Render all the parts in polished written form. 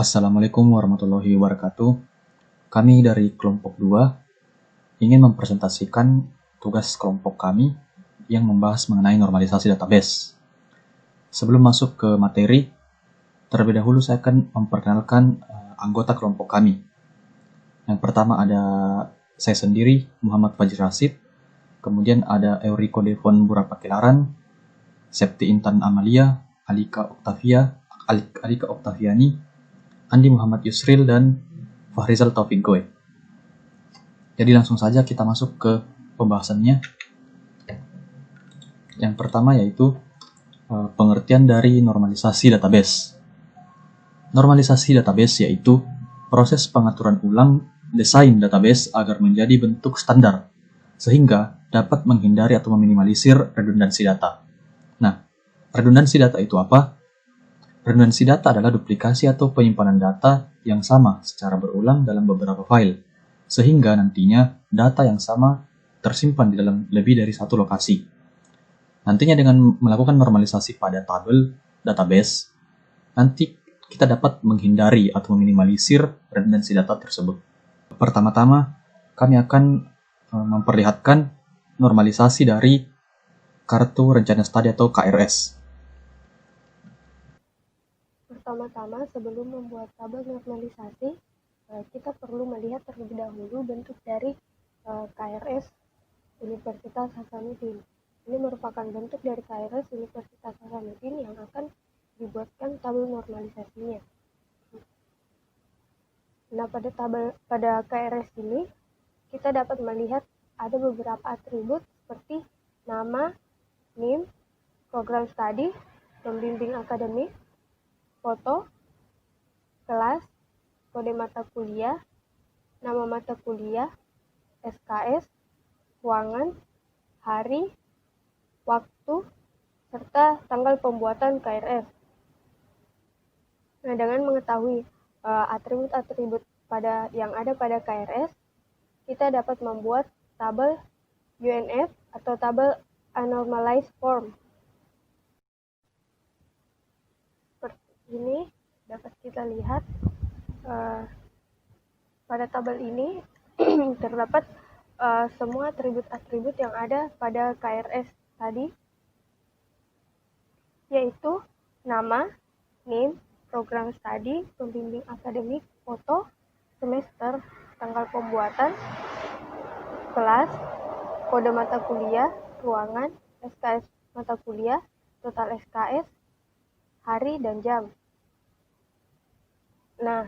Assalamualaikum warahmatullahi wabarakatuh. Kami dari kelompok 2 ingin mempresentasikan tugas kelompok kami yang membahas mengenai normalisasi database. Sebelum masuk ke materi, terlebih dahulu saya akan memperkenalkan anggota kelompok kami. Yang pertama ada saya sendiri, Muhammad Fajri Rasid. Kemudian ada Euriko Devon Burapakilaran, Septi Intan Amalia, Alika Oktaviani, Andi Muhammad Yusril, dan Fahrizal Taufik Goe. Jadi langsung saja kita masuk ke pembahasannya. Yang pertama yaitu pengertian dari normalisasi database. Normalisasi database yaitu proses pengaturan ulang desain database agar menjadi bentuk standar, sehingga dapat menghindari atau meminimalisir redundansi data. Nah, redundansi data itu apa? Redundansi data adalah duplikasi atau penyimpanan data yang sama secara berulang dalam beberapa file, sehingga nantinya data yang sama tersimpan di dalam lebih dari satu lokasi. Nantinya dengan melakukan normalisasi pada tabel database, nanti kita dapat menghindari atau meminimalisir redundansi data tersebut. Pertama-tama, kami akan memperlihatkan normalisasi dari kartu rencana studi atau KRS. Pertama-tama, sebelum membuat tabel normalisasi, kita perlu melihat terlebih dahulu bentuk dari KRS Universitas Hasanuddin. Ini merupakan bentuk dari KRS Universitas Hasanuddin yang akan dibuatkan tabel normalisasinya. Nah, pada KRS ini kita dapat melihat ada beberapa atribut seperti nama, NIM, program studi, pembimbing akademik, foto, kelas, kode mata kuliah, nama mata kuliah, SKS, ruangan, hari, waktu, serta tanggal pembuatan KRS. Nah, dengan mengetahui atribut-atribut yang ada pada KRS, kita dapat membuat tabel UNF atau tabel Unnormalized Form. Seperti ini dapat kita lihat pada tabel ini terdapat semua atribut-atribut yang ada pada KRS tadi, yaitu nama, NIM, program studi, pembimbing akademik, foto, semester, tanggal pembuatan, kelas, kode mata kuliah, ruangan, SKS mata kuliah, total SKS, hari, dan jam. Nah,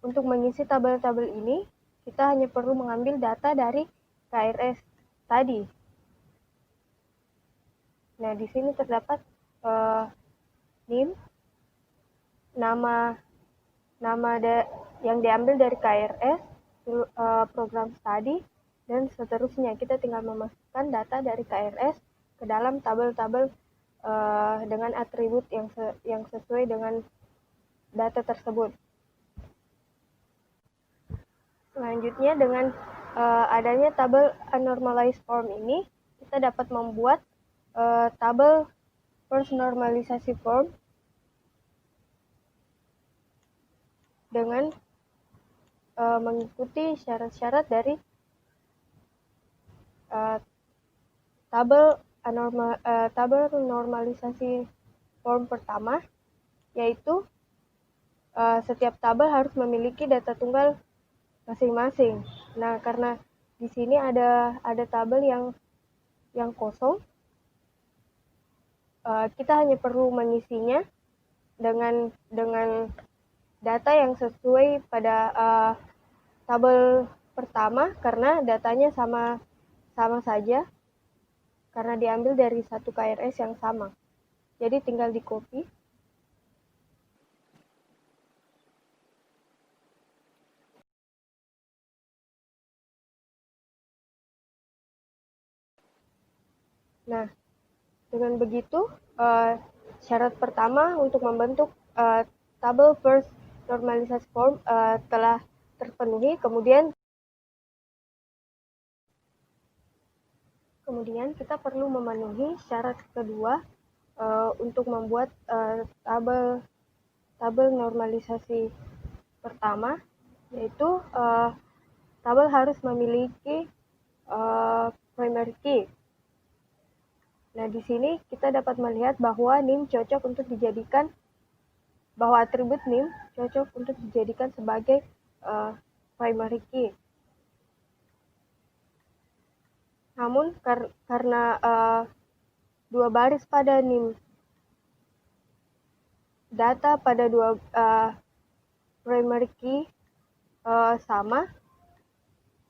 untuk mengisi tabel-tabel ini, kita hanya perlu mengambil data dari KRS tadi. Nah, di sini terdapat NIM, nama yang diambil dari KRS, program studi, dan seterusnya. Kita tinggal memasukkan data dari KRS ke dalam tabel-tabel dengan atribut yang sesuai dengan data tersebut. Selanjutnya, dengan adanya tabel Unnormalized Form ini, kita dapat membuat tabel First Normalization Form dengan mengikuti syarat-syarat dari tabel normalisasi form pertama, yaitu setiap tabel harus memiliki data tunggal masing-masing. Nah, karena di sini ada tabel yang kosong, kita hanya perlu mengisinya dengan data yang sesuai pada tabel pertama, karena datanya sama saja, karena diambil dari satu KRS yang sama. Jadi tinggal di copy. Nah, dengan begitu syarat pertama untuk membentuk tabel First Normalization Form telah terpenuhi. Kemudian kita perlu memenuhi syarat kedua untuk membuat tabel tabel normalisasi pertama, yaitu tabel harus memiliki primary key. Nah, di sini kita dapat melihat bahwa NIM cocok untuk dijadikan, bahwa atribut NIM cocok untuk dijadikan sebagai primary key. Namun karena dua baris pada NIM, data pada dua primary key sama,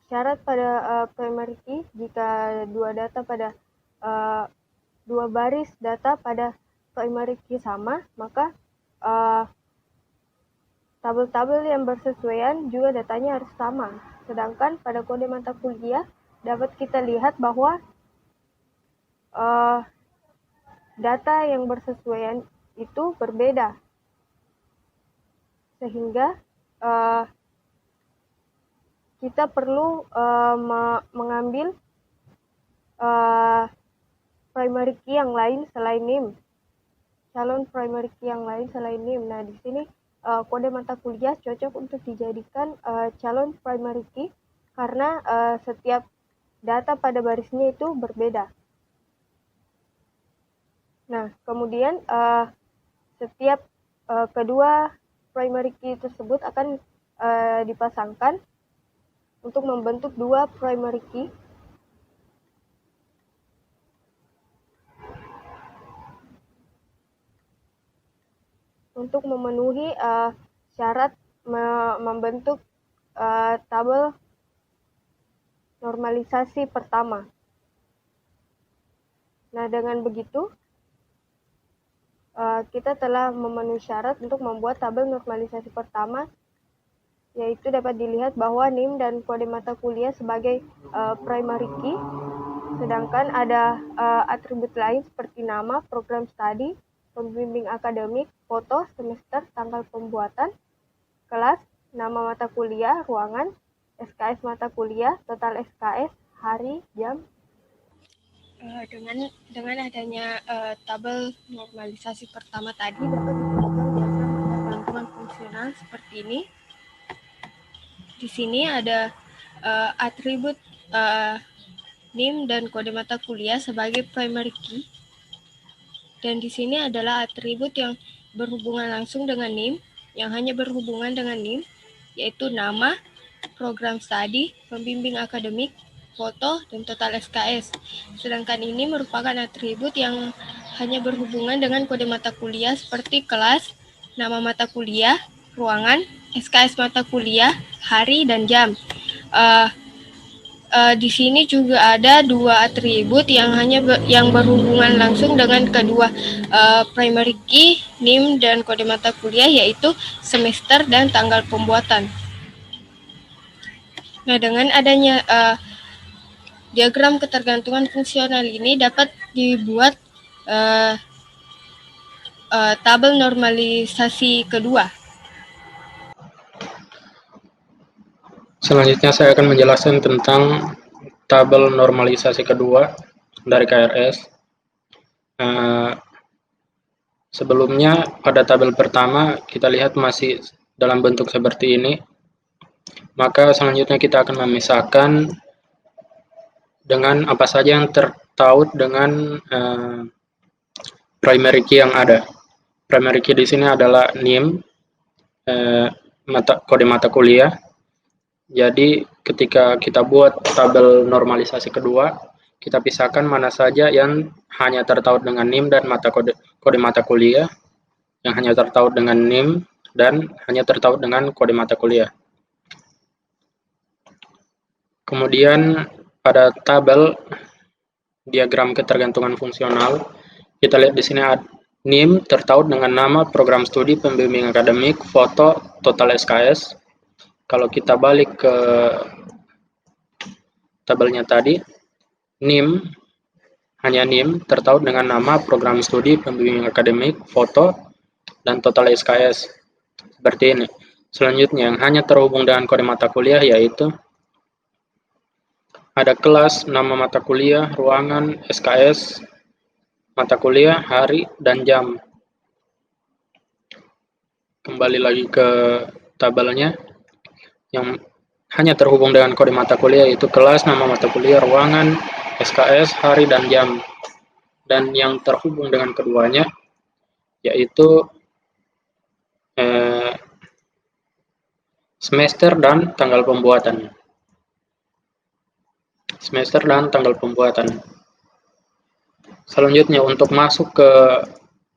syarat pada primary key jika dua baris data pada primary key sama, maka tabel-tabel yang bersesuaian juga datanya harus sama. Sedangkan pada kode mata kuliah dapat kita lihat bahwa data yang bersesuaian itu berbeda, sehingga kita perlu mengambil primary key yang lain selain NIM, calon primary key yang lain selain NIM. Nah, di sini kode mata kuliah cocok untuk dijadikan calon primary key karena setiap data pada barisnya itu berbeda. Nah, kemudian setiap kedua primary key tersebut akan dipasangkan untuk membentuk dua primary key. Untuk memenuhi syarat membentuk tabel normalisasi pertama. Nah, dengan begitu kita telah memenuhi syarat untuk membuat tabel normalisasi pertama, yaitu dapat dilihat bahwa NIM dan kode mata kuliah sebagai primary key, sedangkan ada atribut lain seperti nama, program studi, pembimbing akademik, foto, semester, tanggal pembuatan, kelas, nama mata kuliah, ruangan, SKS mata kuliah, total SKS, hari, jam. Dengan adanya tabel normalisasi pertama tadi dapat ditemukan diagram ketergantungan fungsional seperti ini. Di sini ada atribut NIM dan kode mata kuliah sebagai primary key. Dan di sini adalah atribut yang berhubungan langsung dengan NIM, yang hanya berhubungan dengan NIM, yaitu nama, program studi, pembimbing akademik, foto, dan total SKS. Sedangkan ini merupakan atribut yang hanya berhubungan dengan kode mata kuliah seperti kelas, nama mata kuliah, ruangan, SKS mata kuliah, hari, dan jam. Di sini juga ada dua atribut yang yang berhubungan langsung dengan kedua primary key, NIM, dan kode mata kuliah, yaitu semester dan tanggal pembuatan. Nah, dengan adanya diagram ketergantungan fungsional ini dapat dibuat tabel normalisasi kedua. Selanjutnya saya akan menjelaskan tentang tabel normalisasi kedua dari KRS. Sebelumnya pada tabel pertama kita lihat masih dalam bentuk seperti ini. Maka selanjutnya kita akan memisahkan dengan apa saja yang tertaut dengan primary key yang ada. Primary key di sini adalah NIM, kode mata kuliah. Jadi ketika kita buat tabel normalisasi kedua, kita pisahkan mana saja yang hanya tertaut dengan NIM dan kode mata kuliah, yang hanya tertaut dengan NIM dan hanya tertaut dengan kode mata kuliah. Kemudian pada tabel diagram ketergantungan fungsional, kita lihat di sini NIM tertaut dengan nama, program studi, pembimbing akademik, foto, total SKS. Kalau kita balik ke tabelnya tadi, NIM, hanya NIM tertaut dengan nama, program studi, pembimbing akademik, foto, dan total SKS. Seperti ini. Selanjutnya, yang hanya terhubung dengan kode mata kuliah yaitu ada kelas, nama mata kuliah, ruangan, SKS, mata kuliah, hari, dan jam. kembali lagi ke tabelnya yang hanya terhubung dengan kode mata kuliah, yaitu kelas, nama mata kuliah, ruangan, SKS, hari dan jam. Dan yang terhubung dengan keduanya yaitu semester dan tanggal pembuatan. Semester dan tanggal pembuatan. Selanjutnya untuk masuk ke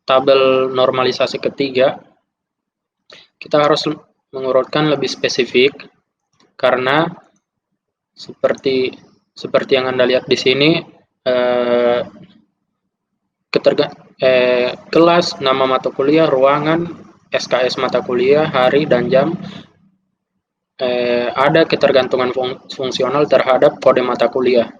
tabel normalisasi ketiga, kita harus mengurutkan lebih spesifik karena seperti yang Anda lihat di sini, kelas, nama mata kuliah, ruangan, SKS mata kuliah, hari dan jam, ada ketergantungan fungsional terhadap kode mata kuliah.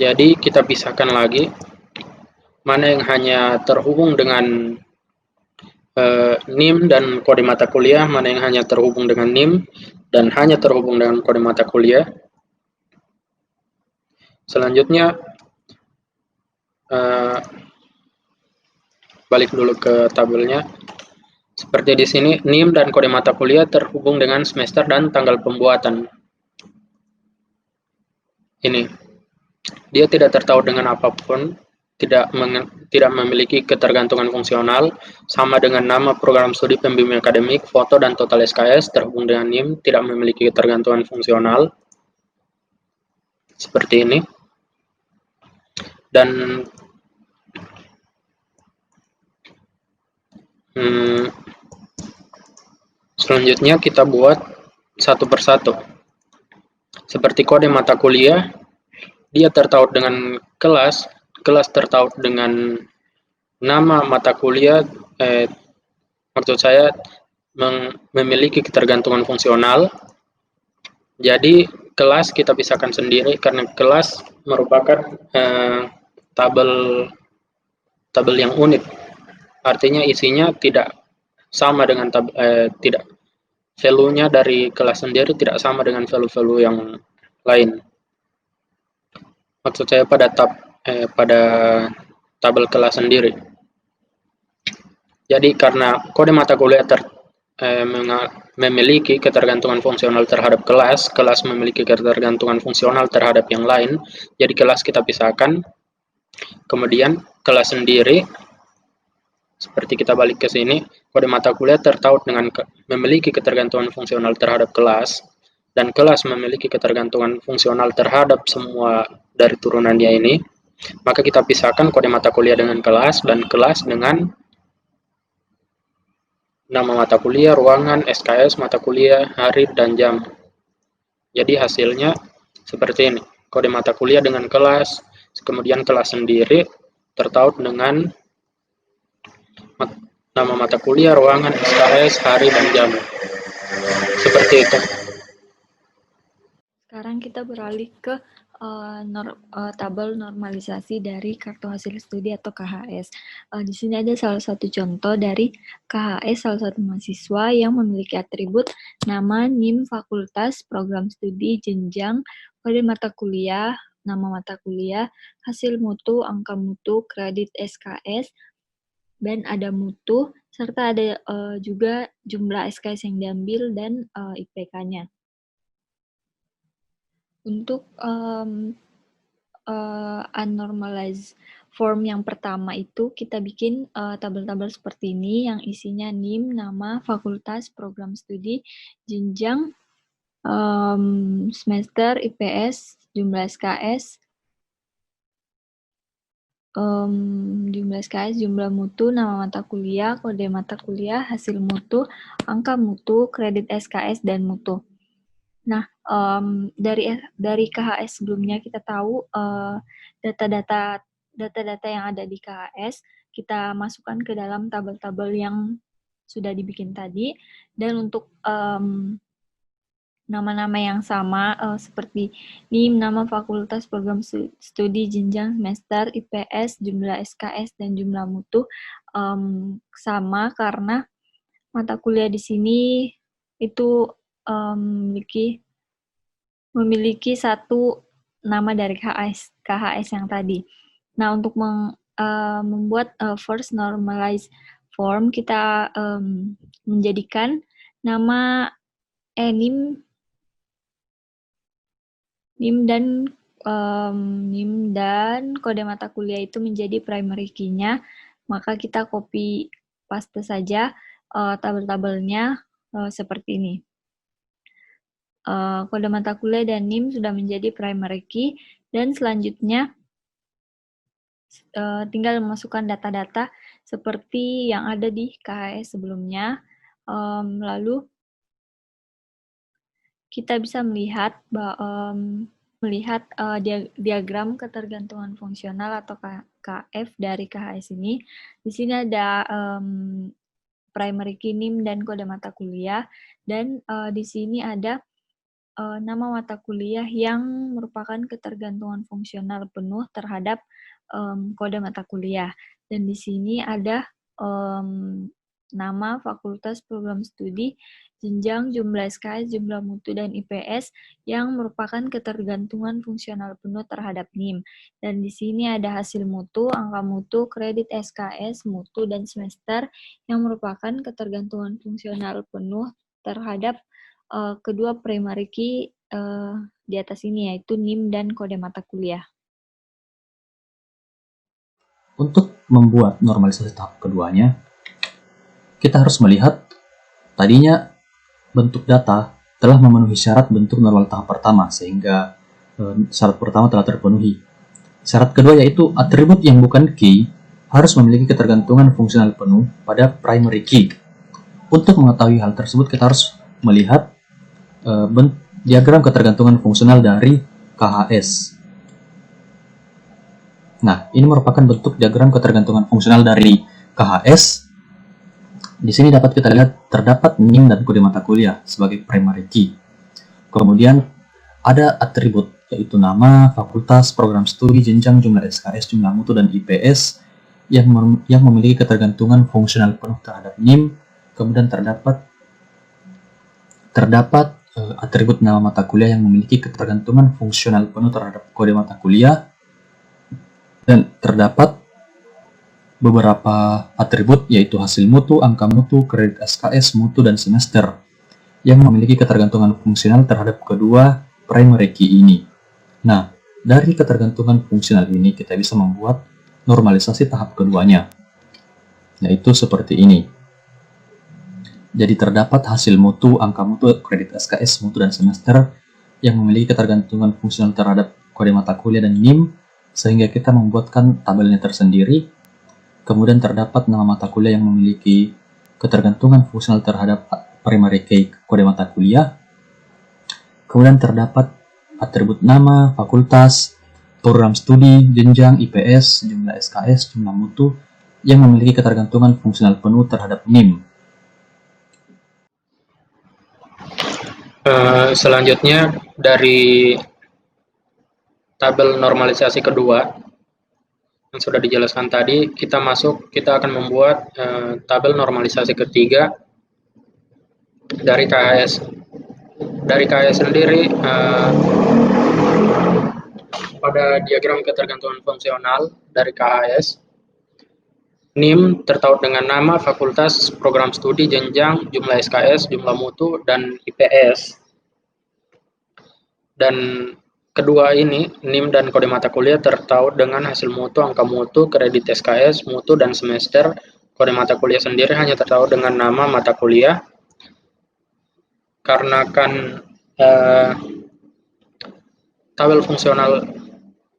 Jadi kita pisahkan lagi mana yang hanya terhubung dengan NIM dan kode mata kuliah, mana yang hanya terhubung dengan NIM dan hanya terhubung dengan kode mata kuliah. Selanjutnya balik dulu ke tabelnya. Seperti di sini, NIM dan kode mata kuliah terhubung dengan semester dan tanggal pembuatan. Ini, dia tidak tertaut dengan apapun, tidak memiliki ketergantungan fungsional, sama dengan nama program studi pembimbing akademik, foto dan total SKS terhubung dengan NIM, tidak memiliki ketergantungan fungsional. Seperti ini. Dan selanjutnya kita buat satu persatu. Seperti kode mata kuliah, dia tertaut dengan kelas, kelas tertaut dengan nama mata kuliah, maksud saya memiliki ketergantungan fungsional. Jadi kelas kita pisahkan sendiri karena kelas merupakan tabel yang unik. Artinya isinya tidak sama dengan tidak value-nya dari kelas sendiri tidak sama dengan value-value yang lain. Maksud saya pada tabel kelas sendiri. Jadi karena kode mata kuliah memiliki ketergantungan fungsional terhadap kelas, kelas memiliki ketergantungan fungsional terhadap yang lain, jadi kelas kita pisahkan. Kemudian kelas sendiri, seperti kita balik ke sini, kode mata kuliah tertaut dengan memiliki ketergantungan fungsional terhadap kelas, dan kelas memiliki ketergantungan fungsional terhadap semua dari turunannya ini, maka kita pisahkan kode mata kuliah dengan kelas, dan kelas dengan nama mata kuliah, ruangan, SKS, mata kuliah, hari, dan jam. Jadi hasilnya seperti ini. Kode mata kuliah dengan kelas, kemudian kelas sendiri tertaut dengan nama mata kuliah, ruangan, SKS, hari, dan jam. Seperti itu. Sekarang kita beralih ke tabel normalisasi dari kartu hasil studi atau KHS. Di sini ada salah satu contoh dari KHS salah satu mahasiswa yang memiliki atribut nama, NIM, fakultas, program studi, jenjang, kode mata kuliah, nama mata kuliah, hasil mutu, angka mutu, kredit SKS, dan ada mutu, serta ada juga jumlah SKS yang diambil dan IPK-nya. Untuk unnormalized form yang pertama itu kita bikin tabel-tabel seperti ini yang isinya NIM, nama, fakultas, program studi, jenjang, semester, IPS, jumlah SKS, jumlah mutu, nama mata kuliah, kode mata kuliah, hasil mutu, angka mutu, kredit SKS, dan mutu. Nah, dari KHS sebelumnya kita tahu data-data yang ada di KHS kita masukkan ke dalam tabel-tabel yang sudah dibikin tadi, dan untuk nama-nama yang sama seperti NIM, nama fakultas, program studi, jenjang, semester, IPS, jumlah SKS, dan jumlah mutu sama karena mata kuliah di sini itu memiliki satu nama dari KHS yang tadi. Nah, untuk membuat first normalized form, kita menjadikan nama NIM dan kode mata kuliah itu menjadi primary key-nya, maka kita copy paste saja tabel-tabelnya seperti ini. Kode mata kuliah dan NIM sudah menjadi primary key, dan selanjutnya tinggal memasukkan data-data seperti yang ada di KHS sebelumnya. Lalu kita bisa melihat diagram ketergantungan fungsional atau KF dari KHS ini. Di sini ada primary key, NIM, dan kode mata kuliah, dan di sini ada nama mata kuliah yang merupakan ketergantungan fungsional penuh terhadap kode mata kuliah. Dan di sini ada nama fakultas program studi, jenjang, jumlah SKS, jumlah mutu, dan IPS yang merupakan ketergantungan fungsional penuh terhadap NIM. Dan di sini ada hasil mutu, angka mutu, kredit SKS, mutu, dan semester yang merupakan ketergantungan fungsional penuh terhadap kedua primary key di atas ini, yaitu NIM dan kode mata kuliah. Untuk membuat normalisasi tahap keduanya, kita harus melihat tadinya bentuk data telah memenuhi syarat bentuk normal tahap pertama, sehingga syarat pertama telah terpenuhi. Syarat kedua yaitu atribut yang bukan key harus memiliki ketergantungan fungsional penuh pada primary key. Untuk mengetahui hal tersebut, kita harus melihat diagram ketergantungan fungsional dari KHS. Nah, ini merupakan bentuk diagram ketergantungan fungsional dari KHS. Di sini dapat kita lihat terdapat NIM dan kode mata kuliah sebagai primary key. Kemudian ada atribut, yaitu nama, fakultas, program studi, jenjang, jumlah SKS, jumlah mutu, dan IPS yang memiliki ketergantungan fungsional penuh terhadap NIM. Kemudian terdapat atribut nama mata kuliah yang memiliki ketergantungan fungsional penuh terhadap kode mata kuliah. Dan terdapat beberapa atribut, yaitu hasil mutu, angka mutu, kredit SKS, mutu, dan semester yang memiliki ketergantungan fungsional terhadap kedua primary key ini. Nah, dari ketergantungan fungsional ini kita bisa membuat normalisasi tahap keduanya, yaitu seperti ini. Jadi terdapat hasil mutu, angka mutu, kredit SKS, mutu, dan semester yang memiliki ketergantungan fungsional terhadap kode mata kuliah dan NIM, sehingga kita membuatkan tabelnya tersendiri. Kemudian terdapat nama mata kuliah yang memiliki ketergantungan fungsional terhadap primary key kode mata kuliah. Kemudian terdapat atribut nama, fakultas, program studi, jenjang, IPS, jumlah SKS, jumlah mutu yang memiliki ketergantungan fungsional penuh terhadap NIM. Selanjutnya dari tabel normalisasi kedua yang sudah dijelaskan tadi, kita akan membuat tabel normalisasi ketiga dari KHS. Dari KHS sendiri, pada diagram ketergantungan fungsional dari KHS, NIM tertaut dengan nama, fakultas, program studi, jenjang, jumlah SKS, jumlah mutu, dan IPS. Dan kedua ini, NIM dan kode mata kuliah tertaut dengan hasil mutu, angka mutu, kredit SKS, mutu, dan semester. Kode mata kuliah sendiri hanya tertaut dengan nama mata kuliah. Karena kan tabel fungsional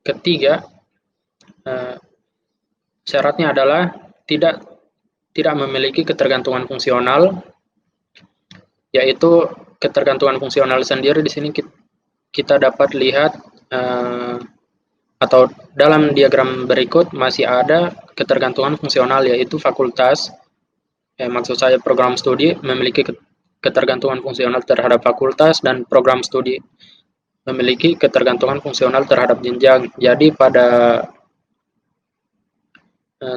ketiga, syaratnya adalah tidak memiliki ketergantungan fungsional, yaitu ketergantungan fungsional sendiri di sini kita dapat lihat atau dalam diagram berikut masih ada ketergantungan fungsional, yaitu fakultas, maksud saya program studi memiliki ketergantungan fungsional terhadap fakultas, dan program studi memiliki ketergantungan fungsional terhadap jenjang. Jadi pada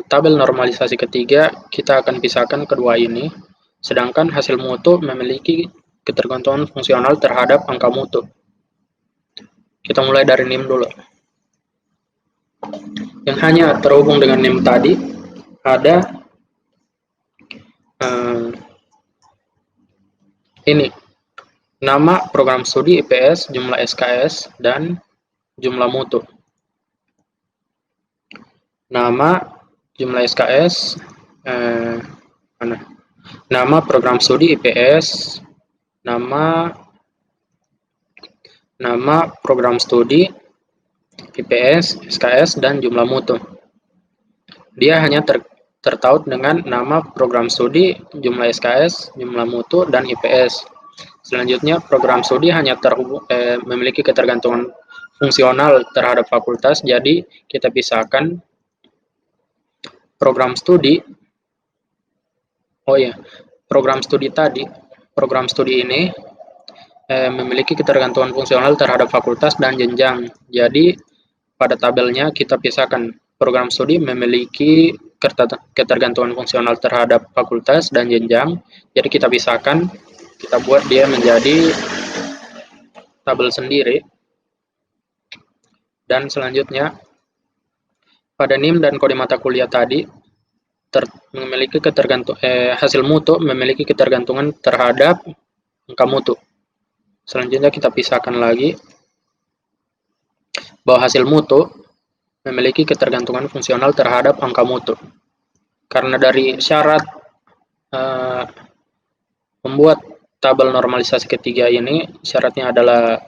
tabel normalisasi ketiga kita akan pisahkan kedua ini, sedangkan hasil mutu memiliki ketergantungan fungsional terhadap angka mutu. Kita mulai dari NIM dulu. Yang hanya terhubung dengan NIM tadi ada ini, nama program studi IPS, jumlah SKS, dan jumlah mutu. Nama, jumlah SKS, mana? Nama program studi IPS, nama program studi IPS, SKS, dan jumlah mutu. Dia hanya tertaut dengan nama program studi, jumlah SKS, jumlah mutu, dan IPS. Selanjutnya, program studi hanya memiliki ketergantungan fungsional terhadap fakultas, jadi kita pisahkan program studi. Oh ya, program studi ini memiliki ketergantungan fungsional terhadap fakultas dan jenjang. Jadi pada tabelnya kita pisahkan program studi memiliki ketergantungan fungsional terhadap fakultas dan jenjang. Jadi kita pisahkan, kita buat dia menjadi tabel sendiri. Dan selanjutnya pada NIM dan kode mata kuliah tadi memiliki hasil mutu memiliki ketergantungan terhadap angka mutu. Selanjutnya kita pisahkan lagi bahwa hasil mutu memiliki ketergantungan fungsional terhadap angka mutu. Karena dari syarat membuat tabel normalisasi ketiga ini, syaratnya adalah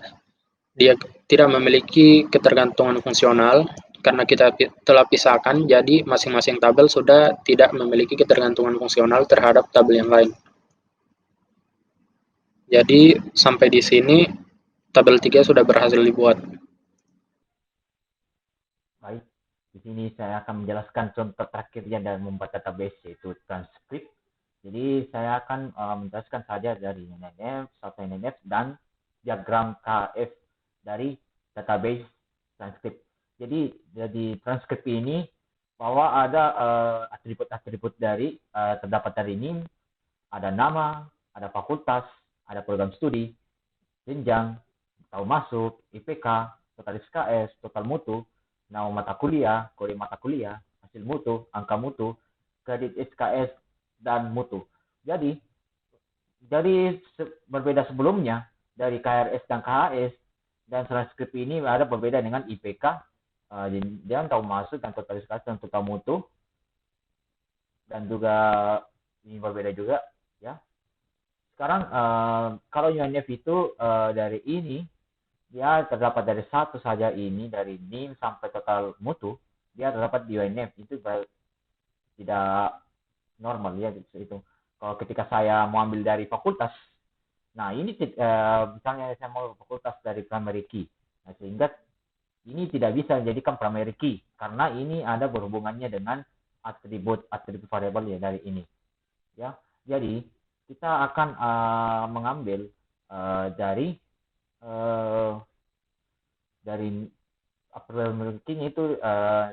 dia tidak memiliki ketergantungan fungsional. Karena kita telah pisahkan, jadi masing-masing tabel sudah tidak memiliki ketergantungan fungsional terhadap tabel yang lain. Jadi sampai di sini tabel 3 sudah berhasil dibuat. Baik, di sini saya akan menjelaskan contoh terakhirnya dalam membuat database, yaitu transkrip. Jadi saya akan menjelaskan saja dari NNF, satu NNF, dan diagram KF dari database transkrip. Jadi di transkrip ini bahwa ada atribut-atribut dari terdapat dari NIM, ada nama, ada fakultas, ada program studi, jenjang, tahun masuk, IPK, total SKS, total mutu, nama mata kuliah, kode mata kuliah, hasil mutu, angka mutu, kredit SKS, dan mutu. Jadi berbeda sebelumnya dari KRS dan KHS, dan transkrip ini ada berbeda dengan IPK, dan tahun masuk, dan total SKS, dan total mutu, dan juga ini berbeda juga, ya. Sekarang kalau UNF itu dari ini dia terdapat dari satu saja ini, dari NIM sampai total mutu, dia terdapat di UNF. Itu tidak normal ya itu. Kalau ketika saya mau ambil dari fakultas, nah ini misalnya saya mau fakultas dari primary key, nah, sehingga ini tidak bisa dijadikan primary key karena ini ada berhubungannya dengan atribut variabel ya dari ini. Ya, jadi kita akan mengambil dari primary key itu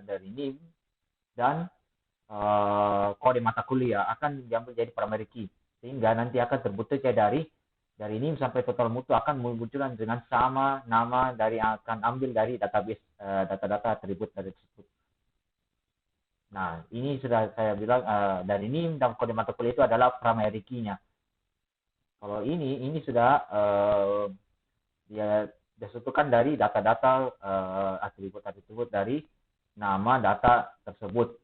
dari NIM dan kode mata kuliah akan diambil jadi primary key, sehingga nanti akan terbuktikan dari NIM sampai total mutu akan munculkan dengan sama nama dari yang akan ambil dari database data-data atribut dari tersebut. Nah, ini sudah saya bilang dari NIM dan kode mata kuliah itu adalah primary key-nya. Kalau ini sudah dia disatukan dari data-data atribut-atribut dari nama data tersebut,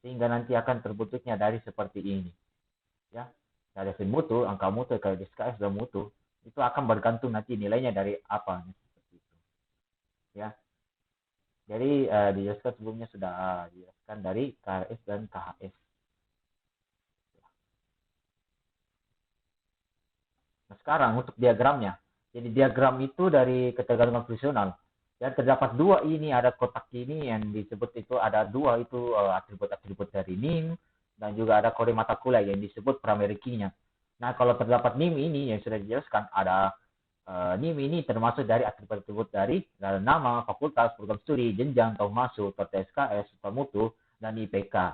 sehingga nanti akan terbentuknya dari seperti ini, ya. Dari hasil mutu, angka mutu, kredit SKS, dan mutu itu akan bergantung nanti nilainya dari apa, seperti itu, ya. Jadi dijelaskan sebelumnya sudah dijelaskan dari KRS dan KHS. Nah, sekarang untuk diagramnya. Jadi diagram itu dari ketergantungan fungsional. Dan terdapat dua ini, ada kotak ini yang disebut itu ada dua itu atribut-atribut dari NIM, dan juga ada kode mata kuliah yang disebut primary key-nya. Nah, kalau terdapat NIM ini yang sudah dijelaskan, ada NIM ini termasuk dari atribut-atribut dari nama, fakultas, program studi, jenjang, tahun masuk, total SKS, total mutu, dan IPK.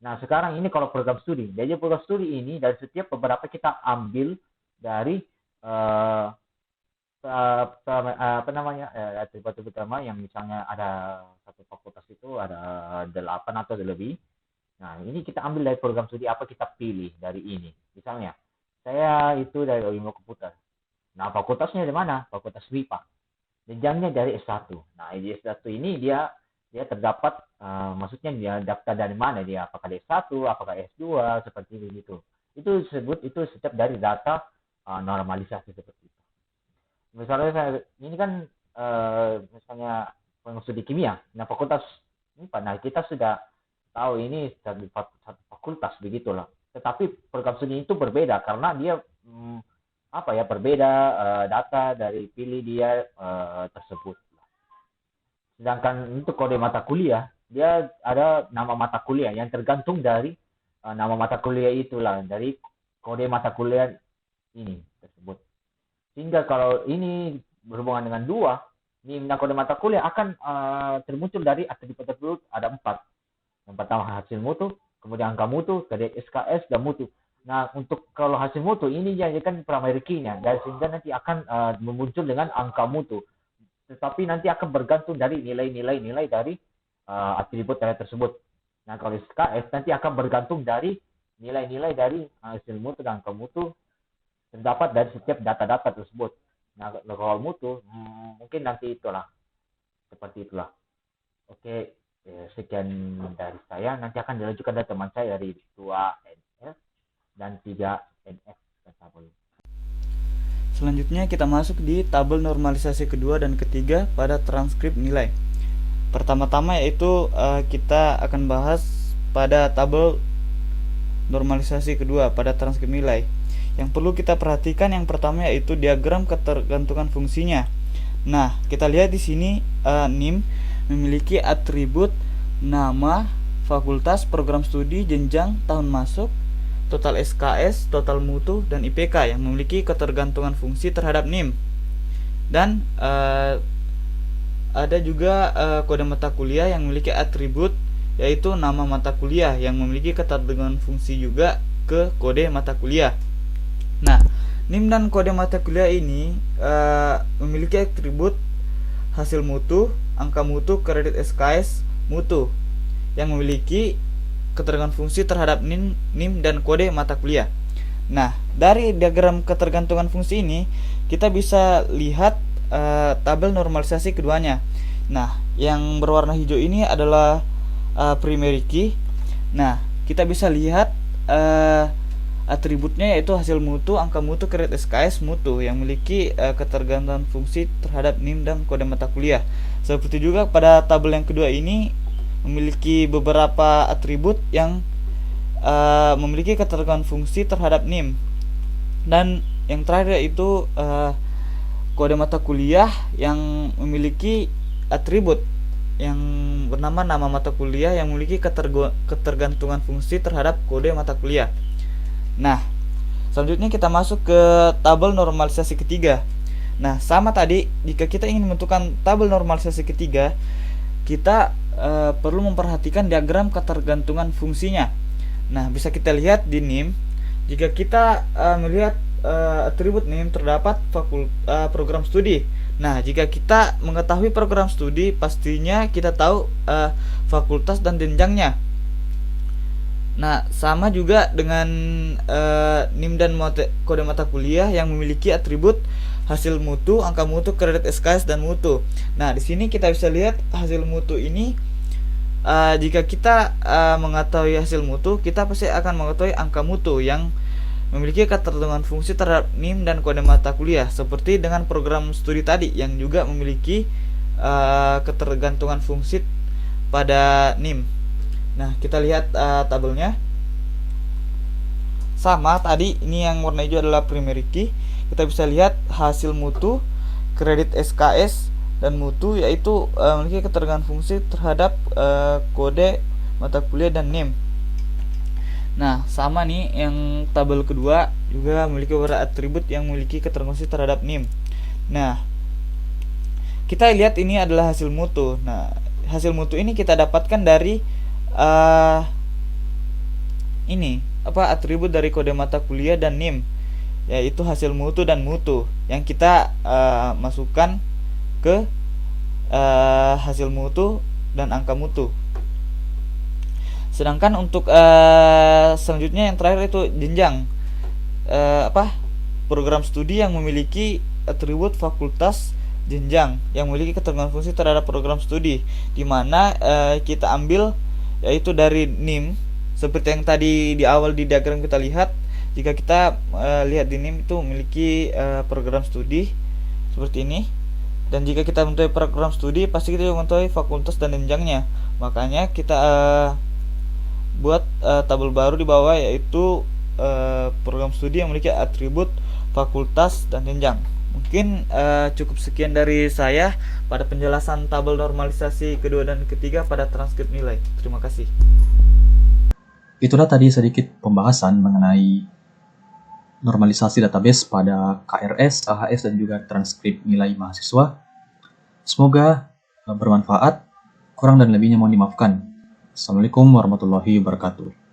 Nah, sekarang ini kalau program studi. Jadi program studi ini dari setiap beberapa kita ambil dari atribut utama yang misalnya ada satu fakultas itu ada 8 atau lebih. Nah, ini kita ambil dari program studi apa kita pilih dari ini. Misalnya, saya itu dari ilmu komputer. Nah, fakultasnya di mana? Fakultas WIPA. Jenjangnya dari S1. Nah, di S1 ini dia terdapat, maksudnya dia daftar dari mana dia? Apakah di S1, apakah S2, seperti itu. Itu disebut, itu setiap dari data normalisasi seperti itu. Misalnya ini kan misalnya studi kimia. Nah, fakultas IPA. Nah, kita sudah tahu ini satu fakultas begitulah. Tetapi program studi itu berbeda karena dia berbeda data dari pilih dia tersebut. Sedangkan untuk kode mata kuliah, dia ada nama mata kuliah yang tergantung dari nama mata kuliah itulah, dari kode mata kuliah ini tersebut. Sehingga kalau ini berhubungan dengan 2, ini kode mata kuliah akan termuncul dari atribut tersebut ada 4. Yang pertama hasil mutu, kemudian angka mutu, kredit SKS, dan mutu. Nah, untuk kalau hasil mutu ini kan primary key-nya, dan sehingga nanti akan memuncul dengan angka mutu. Tetapi nanti akan bergantung dari nilai-nilai dari atribut tersebut. Nah, kalau SKS nanti akan bergantung dari nilai-nilai dari hasil mutu dan angka mutu terdapat dari setiap data-data tersebut. Nah, kalau mutu mungkin nanti itulah, seperti itulah. Oke, sekian dari saya. Nanti akan dilanjutkan dari teman saya dari 2NF dan 3NF. Selanjutnya kita masuk di tabel normalisasi kedua dan ketiga pada transkrip nilai. Pertama-tama yaitu kita akan bahas pada tabel normalisasi kedua pada transkrip nilai. Yang perlu kita perhatikan yang pertama yaitu diagram ketergantungan fungsinya. Nah, kita lihat di sini NIM memiliki atribut nama, fakultas, program studi, jenjang, tahun masuk, total SKS, total mutu, dan IPK yang memiliki ketergantungan fungsi terhadap NIM. Dan ada juga kode mata kuliah yang memiliki atribut yaitu nama mata kuliah yang memiliki ketergantungan fungsi juga ke kode mata kuliah. Nah, NIM dan kode mata kuliah ini memiliki atribut hasil mutu, angka mutu, kredit SKS, mutu yang memiliki ketergantungan fungsi terhadap NIM dan kode mata kuliah. Nah, dari diagram ketergantungan fungsi ini kita bisa lihat tabel normalisasi keduanya. Nah, yang berwarna hijau ini adalah primary key. Nah, kita bisa lihat atributnya yaitu hasil mutu, angka mutu, kredit SKS, mutu yang memiliki ketergantungan fungsi terhadap NIM dan kode mata kuliah. Seperti juga pada tabel yang kedua ini memiliki beberapa atribut yang memiliki ketergantungan fungsi terhadap NIM. Dan yang terakhir yaitu kode mata kuliah yang memiliki atribut yang bernama nama mata kuliah yang memiliki ketergantungan fungsi terhadap kode mata kuliah. Nah, selanjutnya kita masuk ke tabel normalisasi ketiga. Nah, sama tadi, jika kita ingin menentukan tabel normalisasi ketiga, kita perlu memperhatikan diagram ketergantungan fungsinya. Nah, bisa kita lihat di NIM, jika kita melihat atribut NIM terdapat program studi. Nah, jika kita mengetahui program studi, pastinya kita tahu fakultas dan jenjangnya. Nah, sama juga dengan NIM dan kode mata kuliah yang memiliki atribut hasil mutu, angka mutu, kredit SKS, dan mutu. Nah, di sini kita bisa lihat hasil mutu ini. Jika kita mengetahui hasil mutu, kita pasti akan mengetahui angka mutu yang memiliki ketergantungan fungsi terhadap NIM dan kode mata kuliah, seperti dengan program studi tadi yang juga memiliki ketergantungan fungsi pada NIM. Nah, kita lihat tabelnya. Sama tadi, ini yang warna hijau adalah primary key. Kita bisa lihat hasil mutu, kredit SKS, dan mutu yaitu memiliki ketergantungan fungsi terhadap kode mata kuliah dan NIM. Nah, sama nih yang tabel kedua juga memiliki beberapa atribut yang memiliki ketergantungan fungsi terhadap NIM. Nah, kita lihat ini adalah hasil mutu. Nah, hasil mutu ini kita dapatkan dari atribut dari kode mata kuliah dan NIM. yaitu hasil mutu dan mutu yang kita masukkan ke hasil mutu dan angka mutu. Sedangkan untuk selanjutnya yang terakhir itu jenjang, program studi yang memiliki atribut fakultas jenjang yang memiliki ketergantungan fungsi terhadap program studi, di mana kita ambil yaitu dari NIM seperti yang tadi di awal di diagram kita lihat. Jika kita lihat di NIM itu memiliki program studi seperti ini, dan jika kita mengetahui program studi pasti kita juga mengetahui fakultas dan jenjangnya. Makanya kita buat tabel baru di bawah, yaitu program studi yang memiliki atribut fakultas dan jenjang. Mungkin cukup sekian dari saya pada penjelasan tabel normalisasi kedua dan ketiga pada transkrip nilai. Terima kasih. Itulah tadi sedikit pembahasan mengenai normalisasi database pada KRS, KHS, dan juga transkrip nilai mahasiswa. Semoga bermanfaat. Kurang dan lebihnya mohon dimaafkan. Assalamualaikum warahmatullahi wabarakatuh.